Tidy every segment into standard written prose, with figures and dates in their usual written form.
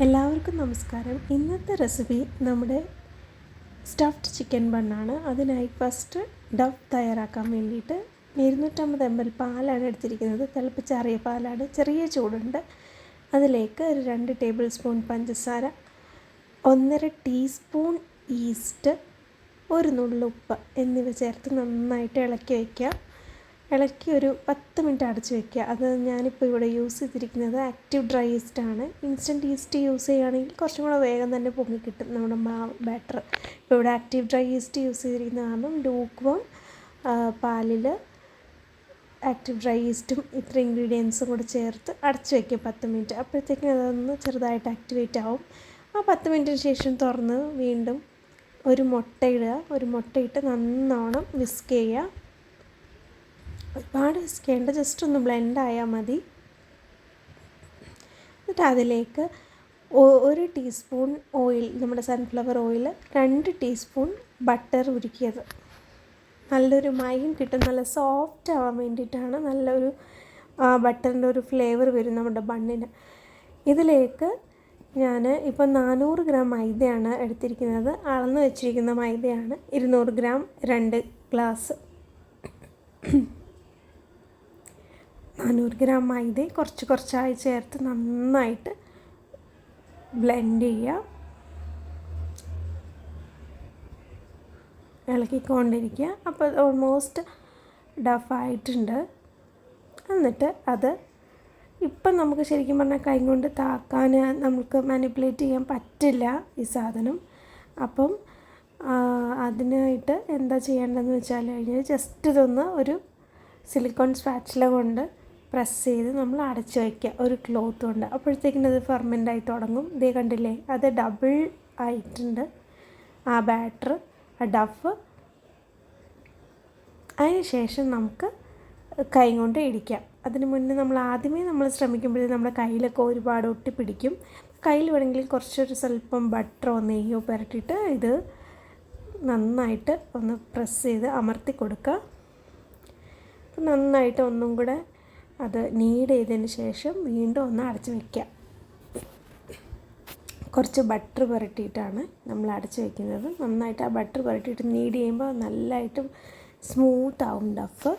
എല്ലാവർക്കും നമസ്കാരം. ഇന്നത്തെ റെസിപ്പി നമ്മുടെ സ്റ്റഫ്ഡ് ചിക്കൻ ബണ്ണാണ്. അതിനായി ഫസ്റ്റ് ഡവ് തയ്യാറാക്കാൻ വേണ്ടിയിട്ട് 250 ml പാലാണ് എടുത്തിരിക്കുന്നത്. തിളപ്പിച്ചാറിയ പാലാണ്, ചെറിയ ചൂടുണ്ട്. അതിലേക്ക് ഒരു 2 ടേബിൾ സ്പൂൺ പഞ്ചസാര, 1.5 ടീസ്പൂൺ ഈസ്റ്റ്, ഒരു നുള്ളുപ്പ് എന്നിവ ചേർത്ത് നന്നായിട്ട് ഇളക്കി വയ്ക്കുക. ഇളക്കി ഒരു 10 മിനിറ്റ് അടച്ച് വയ്ക്കുക. അത് ഞാനിപ്പോൾ ഇവിടെ യൂസ് ചെയ്തിരിക്കുന്നത് ആക്റ്റീവ് ഡ്രൈ ഈസ്റ്റാണ്. ഇൻസ്റ്റൻറ്റ് ഈസ്റ്റ് യൂസ് ചെയ്യുകയാണെങ്കിൽ കുറച്ചും കൂടെ വേഗം തന്നെ പൊങ്ങി കിട്ടും നമ്മുടെ ബാറ്റർ. ഇപ്പോൾ ഇവിടെ ആക്റ്റീവ് ഡ്രൈ ഈസ്റ്റ് യൂസ് ചെയ്തിരിക്കുന്ന കാരണം ലൂക്ക്വാം പാലിൽ ആക്റ്റീവ് ഡ്രൈ ഈസ്റ്റും ഇത്ര ഇൻഗ്രീഡിയൻസും കൂടെ ചേർത്ത് അടച്ച് വയ്ക്കുക 10 മിനിറ്റ്. അപ്പോഴത്തേക്കും അതൊന്ന് ചെറുതായിട്ട് ആക്ടിവേറ്റ് ആവും. ആ 10 മിനിറ്റിന് ശേഷം തുറന്ന് വീണ്ടും ഒരു മുട്ട ഇടുക. ഒരു മുട്ടയിട്ട് നന്നോണം വിസ്ക് ചെയ്യുക. ഒരുപാട് വിസ്ക് ചെയ്യേണ്ട, ജസ്റ്റ് ഒന്ന് ബ്ലെൻഡ് ആയാൽ മതി. എന്നിട്ട് അതിലേക്ക് 1 ടീസ്പൂൺ ഓയിൽ, നമ്മുടെ സൺഫ്ലവർ ഓയിൽ, 2 ടീസ്പൂൺ ബട്ടർ ഉരുക്കിയത്. നല്ലൊരു മയം കിട്ടും, നല്ല സോഫ്റ്റ് ആവാൻ വേണ്ടിയിട്ടാണ്. നല്ലൊരു ബട്ടറിൻ്റെ ഒരു ഫ്ലേവർ വരും നമ്മുടെ ബണ്ണിന്. ഇതിലേക്ക് ഞാൻ ഇപ്പോൾ 400 ഗ്രാം മൈദയാണ് എടുത്തിരിക്കുന്നത്. അളന്ന് വെച്ചിരിക്കുന്ന മൈദയാണ് 200 ഗ്രാം, 2 ഗ്ലാസ്. 400 ഗ്രാം മൈദ കുറച്ചായി ചേർത്ത് നന്നായിട്ട് ബ്ലെൻഡ് ചെയ്യുക. ഇളക്കിക്കൊണ്ടിരിക്കുക. അപ്പോൾ ഓൾമോസ്റ്റ് ഡഫായിട്ടുണ്ട്. എന്നിട്ട് അത് ഇപ്പം നമുക്ക് ശരിക്കും പറഞ്ഞാൽ കൈ കൊണ്ട് താക്കാൻ നമുക്ക് മാനിപ്പുലേറ്റ് ചെയ്യാൻ പറ്റില്ല ഈ സാധനം. അപ്പം അതിനായിട്ട് എന്താ ചെയ്യേണ്ടതെന്ന് വെച്ചാൽ ജസ്റ്റ് ഇതൊന്ന് ഒരു സിലിക്കോൺ സ്പാച്ചുല കൊണ്ട് പ്രസ് ചെയ്ത് നമ്മൾ അടച്ചു വയ്ക്കുക ഒരു ക്ലോത്ത് കൊണ്ട്. അപ്പോഴത്തേക്കും അത് ഫെർമെൻ്റായി തുടങ്ങും. ഇതേ കണ്ടില്ലേ, അത് ഡബിൾ ആയിട്ടുണ്ട് ആ ബാറ്റർ, ആ ഡഫ്. അതിന് ശേഷം നമുക്ക് കൈ കൊണ്ട് ഇടിക്കാം. അതിന് മുന്നേ നമ്മൾ ശ്രമിക്കുമ്പോഴേ നമ്മുടെ കയ്യിലൊക്കെ ഒരുപാട് ഒട്ടിപ്പിടിക്കും. കയ്യിൽ വേണമെങ്കിൽ കുറച്ചൊരു സ്വല്പം ബട്ടറോ നെയ്യോ പുരട്ടിയിട്ട് ഇത് നന്നായിട്ട് ഒന്ന് പ്രസ് ചെയ്ത് അമർത്തി കൊടുക്കുക. നന്നായിട്ട് ഒന്നും കൂടെ അത് നീഡ് ചെയ്തതിന് ശേഷം വീണ്ടും ഒന്ന് അടച്ച് വയ്ക്കുക. കുറച്ച് ബട്ടർ പുരട്ടിയിട്ടാണ് നമ്മൾ അടച്ച് വയ്ക്കുന്നത്. നന്നായിട്ട് ആ ബട്ടർ പുരട്ടിയിട്ട് നീഡ് ചെയ്യുമ്പോൾ നല്ലതായിട്ട് സ്മൂത്ത് ആവും ഡഫ്.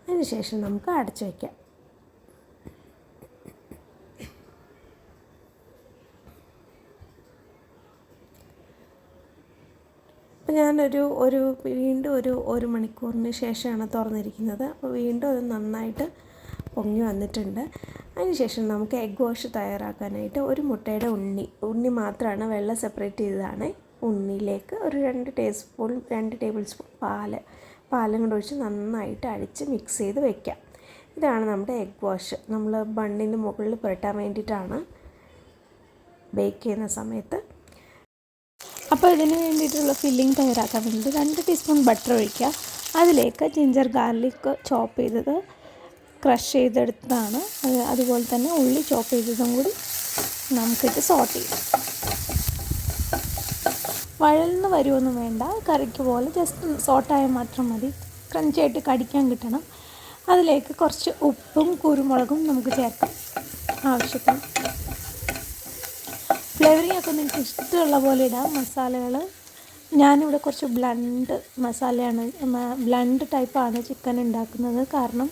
അതിന് ശേഷം നമുക്ക് അടച്ച് വയ്ക്കാം. അപ്പോൾ ഞാനൊരു വീണ്ടും ഒരു മണിക്കൂറിന് ശേഷമാണ് തുറന്നിരിക്കുന്നത്. അപ്പോൾ വീണ്ടും അത് നന്നായിട്ട് പൊങ്ങി വന്നിട്ടുണ്ട്. അതിന് ശേഷം നമുക്ക് എഗ് വാഷ് തയ്യാറാക്കാനായിട്ട് ഒരു മുട്ടയുടെ ഉണ്ണി മാത്രമാണ്, വെള്ളം സെപ്പറേറ്റ് ചെയ്തതാണ്. ഉണ്ണിയിലേക്ക് ഒരു 2 ടേബിൾ സ്പൂൺ പാലും കൂടെ ഒഴിച്ച് നന്നായിട്ട് അടിച്ച് മിക്സ് ചെയ്ത് വയ്ക്കാം. ഇതാണ് നമ്മുടെ എഗ് വാഷ്. നമ്മൾ ബണ്ണിന് മുകളിൽ പുരട്ടാൻ വേണ്ടിയിട്ടാണ് ബേക്ക് ചെയ്യുന്ന സമയത്ത്. അപ്പോൾ ഇതിന് വേണ്ടിയിട്ടുള്ള ഫില്ലിംഗ് തയ്യാറാക്കാൻ വേണ്ടിയിട്ട് 2 ടീസ്പൂൺ ബട്ടർ ഒഴിക്കുക. അതിലേക്ക് ജിഞ്ചർ ഗാർലിക് ചോപ്പ് ചെയ്തത്, ക്രഷ് ചെയ്തെടുത്തതാണ്. അതുപോലെ തന്നെ ഉള്ളി ചോപ്പ് ചെയ്തതും കൂടി നമുക്കിട്ട് സോട്ട് ചെയ്യാം. വഴൽന്ന് വരുമൊന്നും വേണ്ട, കറിക്ക് പോലെ ജസ്റ്റ് സോട്ടായാൽ മാത്രം മതി. ക്രഞ്ചായിട്ട് കടിക്കാൻ കിട്ടണം. അതിലേക്ക് കുറച്ച് ഉപ്പും കുരുമുളകും നമുക്ക് ചേർക്കാം ആവശ്യത്തിന്. ഫ്ലേവറിംഗ് ഒക്കെ നിങ്ങൾക്ക് ഇഷ്ടമുള്ള പോലെ ഇടാം മസാലകൾ. ഞാനിവിടെ കുറച്ച് ബ്ലണ്ട് ടൈപ്പാണ് ചിക്കൻ ഉണ്ടാക്കുന്നത്. കാരണം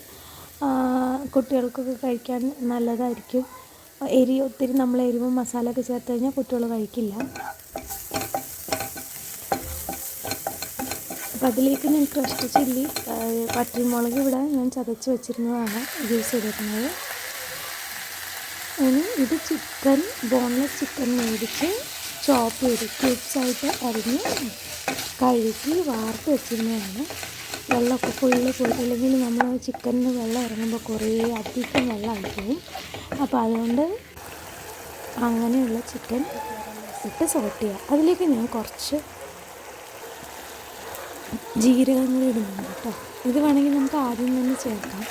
കുട്ടികൾക്കൊക്കെ കഴിക്കാൻ നല്ലതായിരിക്കും. ഒത്തിരി നമ്മൾ എരിവും മസാലയൊക്കെ ചേർത്ത് കഴിഞ്ഞാൽ കുട്ടികൾ കഴിക്കില്ല. അപ്പോൾ അതിലേക്ക് ഞാൻ ക്രഷ്ഡ് ചില്ലി, പച്ചമുളക് ഇവിടെ ഞാൻ ചതച്ച് വെച്ചിരുന്നതാണ് യൂസ് ചെയ്തിരുന്നത്. ഇനി ഇത് ബോൺലെസ് ചിക്കൻ മേടിച്ച് ചോപ്പ് ചെയ്ത് ക്യൂബ്സായിട്ട് അരിഞ്ഞ് കഴുകി വാർത്ത് വെച്ചിരുന്നതാണ്. വെള്ളമൊക്കെ ഫുള്ള് പോയിട്ടില്ലെങ്കിൽ നമ്മൾ ചിക്കനിന് വെള്ളം ഇറങ്ങുമ്പോൾ കുറേ അധികം വെള്ളമായി പോകും. അപ്പോൾ അതുകൊണ്ട് അങ്ങനെയുള്ള ചിക്കൻ ഇട്ട് സോട്ട് ചെയ്യുക. അതിലേക്ക് ഞാൻ കുറച്ച് ജീരകം കൂടി ഇടുന്നുണ്ട് കേട്ടോ. ഇത് വേണമെങ്കിൽ നമുക്ക് ആദ്യം തന്നെ ചേർക്കാം.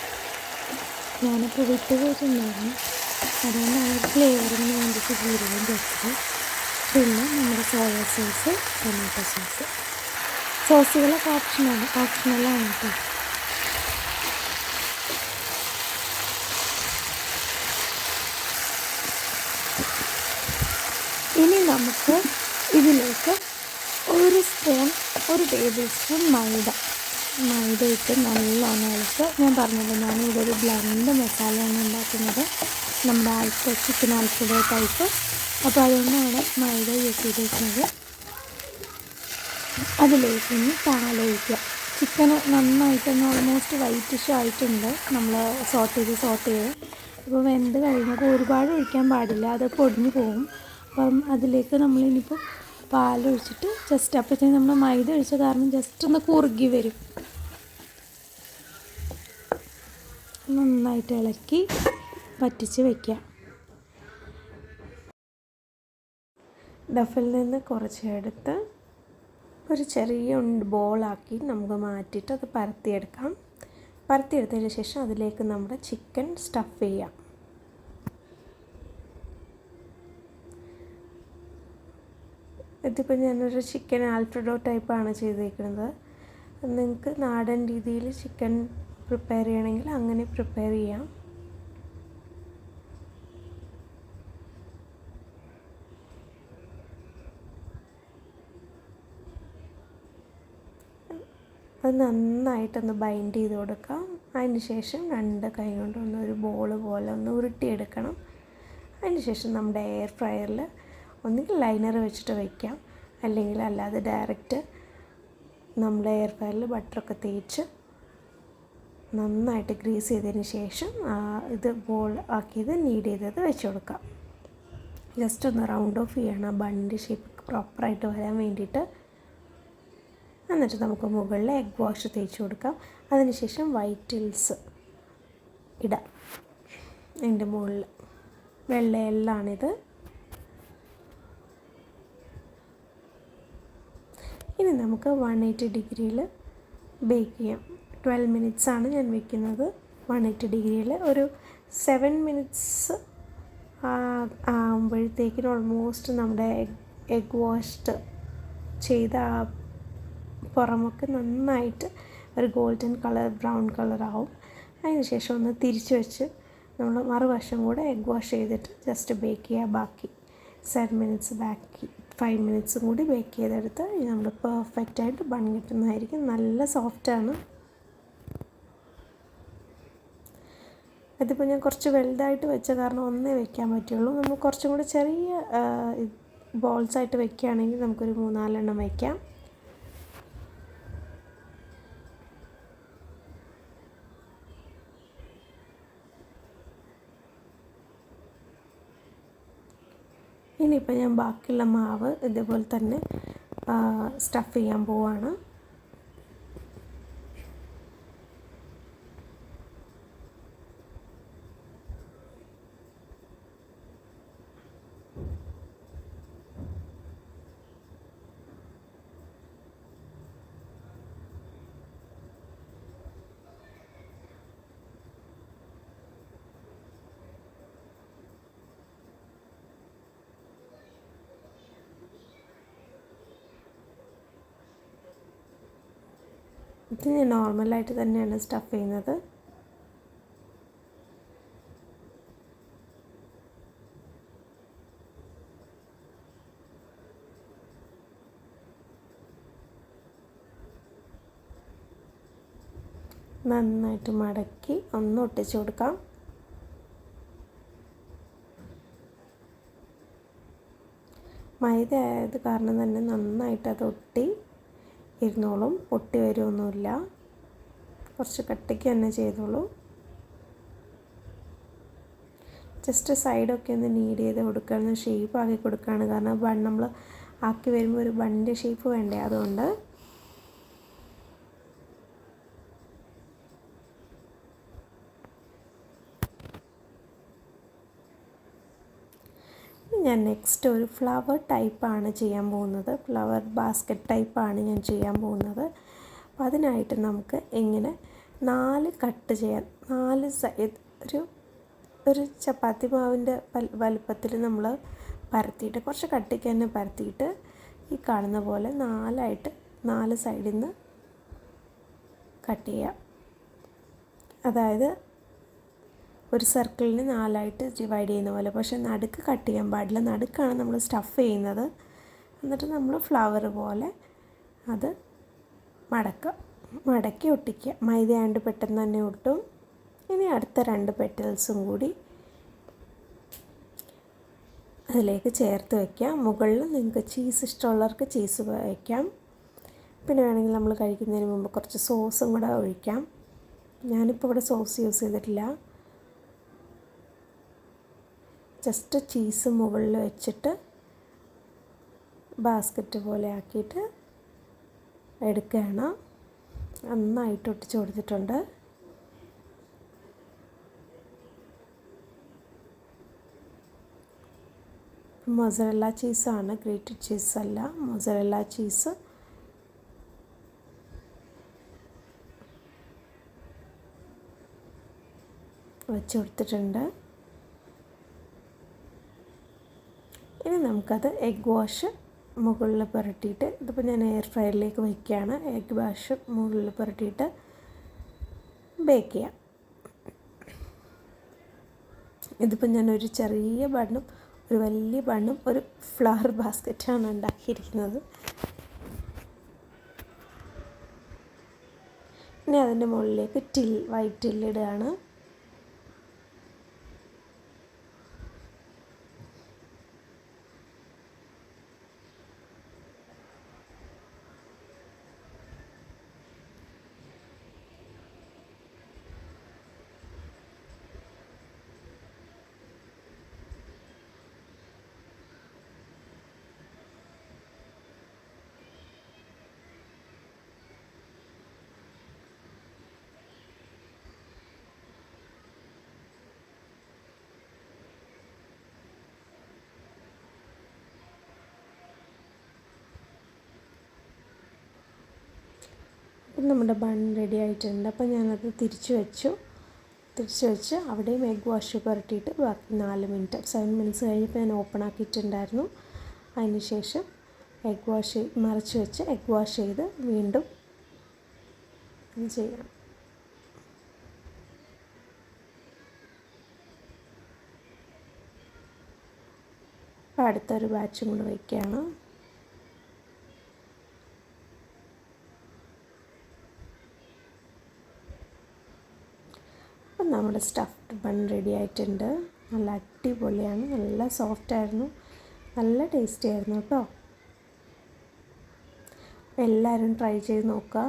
ഞാനിപ്പോൾ വിട്ടുപോയിട്ടുണ്ടായിരുന്നു, അതുകൊണ്ടാണ് ഫ്ലേവറിന് വേണ്ടിയിട്ട് ജീരകം ചേർത്തത്. പിന്നെ നമ്മുടെ സോയ സോസ്, ടൊമാറ്റോ സോസുകളൊക്കെ ഓപ്ഷണലാണ് കേട്ടോ. ഇനി നമുക്ക് ഇതിലേക്ക് ഒരു ടേബിൾ സ്പൂൺ മൈദ ഇട്ട് നല്ലോണം ഇളക്കുക. ഞാൻ പറഞ്ഞല്ലോ ഞാനിവിടെ ഒരു ബ്ലെൻഡ് മസാലയാണ് ഉണ്ടാക്കുന്നത്, നമ്മുടെ ചിക്കൻ ആൽഫ്രെഡോ ടൈപ്പ്. അപ്പോൾ അതുകൊണ്ടാണ് മൈദ യൂസ് ചെയ്തിരിക്കുന്നത്. അതിലേക്ക് ഇനി പാലൊഴിക്കുക. ചിക്കൻ നന്നായിട്ടൊന്ന് ഓൾമോസ്റ്റ് വൈറ്റിഷ് ആയിട്ടുണ്ട്, നമ്മൾ സോട്ട് ചെയ്ത്. അപ്പോൾ വെന്ത് കഴിഞ്ഞപ്പോൾ ഒരുപാട് ഒഴിക്കാൻ പാടില്ല, അത് പൊടിഞ്ഞു പോകും. അപ്പം അതിലേക്ക് നമ്മളിനിയിപ്പോൾ പാലൊഴിച്ചിട്ട് ജസ്റ്റ് അപ്പോഴത്തേക്കും നമ്മൾ മൈദ ഒഴിച്ച കാരണം ജസ്റ്റ് ഒന്ന് കുറുകി വരും. നന്നായിട്ട് ഇളക്കി പറ്റിച്ച് വയ്ക്കുക. ഡഫിൽ നിന്ന് കുറച്ചെടുത്ത് ഒരു ചെറിയ ബോളാക്കി നമുക്ക് മാറ്റിയിട്ട് അത് പരത്തിയെടുത്തതിന് ശേഷം അതിലേക്ക് നമ്മുടെ ചിക്കൻ സ്റ്റഫ് ചെയ്യാം. ഇതിപ്പോൾ ഞാനൊരു ചിക്കൻ ആൽഫ്രെഡോ ടൈപ്പാണ് ചെയ്തേക്കുന്നത്. നിങ്ങൾക്ക് നാടൻ രീതിയിൽ ചിക്കൻ പ്രിപ്പയർ ചെയ്യണമെങ്കിൽ അങ്ങനെ പ്രിപ്പയർ ചെയ്യാം. അത് നന്നായിട്ടൊന്ന് ബൈൻഡ് ചെയ്ത് കൊടുക്കാം. അതിന് ശേഷം 2 കൈ കൊണ്ട് ഒരു ബോൾ പോലെ ഒന്ന് ഉരുട്ടിയെടുക്കണം. അതിന് ശേഷം നമ്മുടെ എയർ ഫ്രയറിൽ ഒന്നുകിൽ ലൈനർ വെച്ചിട്ട് വയ്ക്കാം, അല്ലെങ്കിൽ അല്ലാതെ ഡയറക്റ്റ് നമ്മുടെ എയർ ഫ്രയറിൽ ബട്ടറൊക്കെ തേച്ച് നന്നായിട്ട് ഗ്രീസ് ചെയ്തതിന് ശേഷം ഇത് ബോൾ ആക്കിയത് നീഡ് ചെയ്തത് വെച്ച് കൊടുക്കാം. ജസ്റ്റ് ഒന്ന് റൗണ്ട് ഓഫ് ചെയ്യണം ബണ്ണിൻ്റെ ഷേപ്പ് പ്രോപ്പറായിട്ട് വരാൻ വേണ്ടിയിട്ട്. എന്നിട്ട് നമുക്ക് മുകളിൽ എഗ് വാഷ് തേച്ച് കൊടുക്കാം. അതിനുശേഷം വൈറ്റിൽസ് ഇടാം. അതിൻ്റെ മുകളിൽ വെള്ളയെല്ലാണിത്. ഇനി നമുക്ക് 180 ഡിഗ്രിയിൽ ബേക്ക് ചെയ്യാം. 12 മിനിറ്റ്സ് ആണ് ഞാൻ വെക്കുന്നത്. 180 ഡിഗ്രിയിൽ ഒരു 7 മിനിറ്റ്സ് ആകുമ്പോഴത്തേക്കിനും ഓൾമോസ്റ്റ് നമ്മുടെ എഗ് വാഷ്ഡ് ചെയ്ത പുറമൊക്കെ നന്നായിട്ട് ഒരു ഗോൾഡൻ കളർ ബ്രൗൺ കളറാവും. അതിന് ശേഷം ഒന്ന് തിരിച്ച് വെച്ച് നമ്മൾ മറുവശം കൂടെ എഗ് വാഷ് ചെയ്തിട്ട് ജസ്റ്റ് ബേക്ക് ചെയ്യുക. ബാക്കി 7 മിനിറ്റ്സ് 5 മിനിറ്റ്സും കൂടി ബേക്ക് ചെയ്തെടുത്ത് നമ്മൾ പെർഫെക്റ്റായിട്ട് ബൺ കിട്ടുന്നതായിരിക്കും. നല്ല സോഫ്റ്റാണ്. ഇതിപ്പോൾ ഞാൻ കുറച്ച് വലുതായിട്ട് വെച്ച കാരണം ഒന്നേ വെക്കാൻ പറ്റുള്ളൂ. നമ്മൾ കുറച്ചും കൂടി ചെറിയ ബോൾസായിട്ട് വെക്കുകയാണെങ്കിൽ നമുക്കൊരു 3-4 എണ്ണം വയ്ക്കാം. ഇനിയിപ്പോൾ ഞാൻ ബാക്കിയുള്ള മാവ് ഇതേപോലെ തന്നെ സ്റ്റഫ് ചെയ്യാൻ പോവാണ്. ഇത് ഞാൻ നോർമലായിട്ട് തന്നെയാണ് സ്റ്റഫ് ചെയ്യുന്നത്. നന്നായിട്ട് മടക്കി ഒന്ന് ഒട്ടിച്ചു കൊടുക്കാം. മൈദ ആയത് കാരണം തന്നെ നന്നായിട്ട് അത് ഒട്ടി ഇരുന്നോളും, പൊട്ടി വരുമൊന്നുമില്ല. കുറച്ച് കട്ടിക്ക് തന്നെ ചെയ്തോളൂ. ജസ്റ്റ് സൈഡൊക്കെ ഒന്ന് നീഡ് ചെയ്ത് കൊടുക്കുകയാണ്, ഷേപ്പ് ആക്കി കൊടുക്കുകയാണ്. കാരണം ബൺ നമ്മൾ ആക്കി വരുമ്പോൾ ഒരു ബണ്ണിൻ്റെ ഷേപ്പ് വേണ്ടേ, അതുകൊണ്ട്. ഞാൻ നെക്സ്റ്റ് ഒരു ഫ്ലവർ ടൈപ്പാണ് ചെയ്യാൻ പോകുന്നത്. ഫ്ലവർ ബാസ്ക്കറ്റ് ടൈപ്പാണ് ഞാൻ ചെയ്യാൻ പോകുന്നത്. അപ്പോൾ അതിനായിട്ട് നമുക്ക് ഇങ്ങനെ 4 കട്ട് ചെയ്യാൻ, 4 സൈഡ് ഒരു ചപ്പാത്തി മാവിൻ്റെ വലുപ്പത്തിൽ നമ്മൾ പരത്തിയിട്ട്, കുറച്ച് കട്ടിക്ക് തന്നെ പരത്തിയിട്ട് ഈ കാണുന്ന പോലെ 4ആയിട്ട് 4 സൈഡിൽ നിന്ന് കട്ട് ചെയ്യാം. അതായത് ഒരു സർക്കിളിന് 4ആയിട്ട് ഡിവൈഡ് ചെയ്യുന്ന പോലെ. പക്ഷേ നടുക്ക് കട്ട് ചെയ്യാൻ പാടില്ല. നടുക്കാണ് നമ്മൾ സ്റ്റഫ് ചെയ്യുന്നത്. എന്നിട്ട് നമ്മൾ ഫ്ലവർ പോലെ അത് മടക്കി ഒട്ടിക്കുക. മൈദ ആയതുകൊണ്ട് പെട്ടെന്ന് തന്നെ ഒട്ടും. ഇനി അടുത്ത 2 പെറ്റൽസും കൂടി അതിലേക്ക് ചേർത്ത് വയ്ക്കാം. മുകളിൽ നിങ്ങൾക്ക് ചീസ് ഇഷ്ടമുള്ളവർക്ക് ചീസ് വയ്ക്കാം. പിന്നെ വേണമെങ്കിൽ നമ്മൾ കഴിക്കുന്നതിന് മുമ്പ് കുറച്ച് സോസും കൂടെ ഒഴിക്കാം. ഞാനിപ്പോൾ ഇവിടെ സോസ് യൂസ് ചെയ്തിട്ടില്ല. ജസ്റ്റ് ചീസ് മുകളിൽ വെച്ചിട്ട് ബാസ്ക്കറ്റ് പോലെ ആക്കിയിട്ട് എടുക്കുകയാണ്. നന്നായിട്ട് ഒട്ടിച്ച് കൊടുത്തിട്ടുണ്ട്. മൊസറല്ല ചീസാണ്, ഗ്രേറ്റഡ് ചീസല്ല, മൊസറല്ല ചീസ്. വെച്ച് കൊടുത്തിട്ടുണ്ട്. ഇനി നമുക്കത് എഗ് വാഷ് മുകളിൽ പുരട്ടിയിട്ട്, ഇതിപ്പോൾ ഞാൻ എയർ ഫ്രയറിലേക്ക് വയ്ക്കുകയാണ്. എഗ് വാഷ് മുകളിൽ പുരട്ടിയിട്ട് ബേക്ക് ചെയ്യാം. ഇതിപ്പോൾ ഞാനൊരു ചെറിയ ബണ്ണും ഒരു വലിയ ബണ്ണും ഒരു ഫ്ലവർ ബാസ്ക്കറ്റാണ് ഉണ്ടാക്കിയിരിക്കുന്നത്. ഇനി അതിൻ്റെ മുകളിലേക്ക് വൈറ്റ് ടില്ലിടുകയാണ്. അപ്പം നമ്മുടെ ബൺ റെഡി ആയിട്ടുണ്ട്. അപ്പോൾ ഞാനത് തിരിച്ച് വെച്ച് അവിടെയും എഗ് വാഷ് പുരട്ടിയിട്ട് ബാക്കി 4 മിനിറ്റ് 7 മിനിറ്റ്സ് കഴിഞ്ഞപ്പോൾ ഞാൻ ഓപ്പൺ ആക്കിയിട്ടുണ്ടായിരുന്നു. അതിന് ശേഷം മറിച്ച് വെച്ച് എഗ് വാഷ് ചെയ്ത് വീണ്ടും ഇത് ചെയ്യണം. അപ്പോൾ അടുത്തൊരു ബാച്ചും കൂടെ വയ്ക്കുകയാണ്. അപ്പം നമ്മുടെ സ്റ്റഫ്ഡ് ബൺ റെഡി ആയിട്ടുണ്ട്. നല്ല അടിപൊളിയാണ്, നല്ല സോഫ്റ്റായിരുന്നു, നല്ല ടേസ്റ്റി ആയിരുന്നു കേട്ടോ. എല്ലാവരും ട്രൈ ചെയ്ത് നോക്കുക.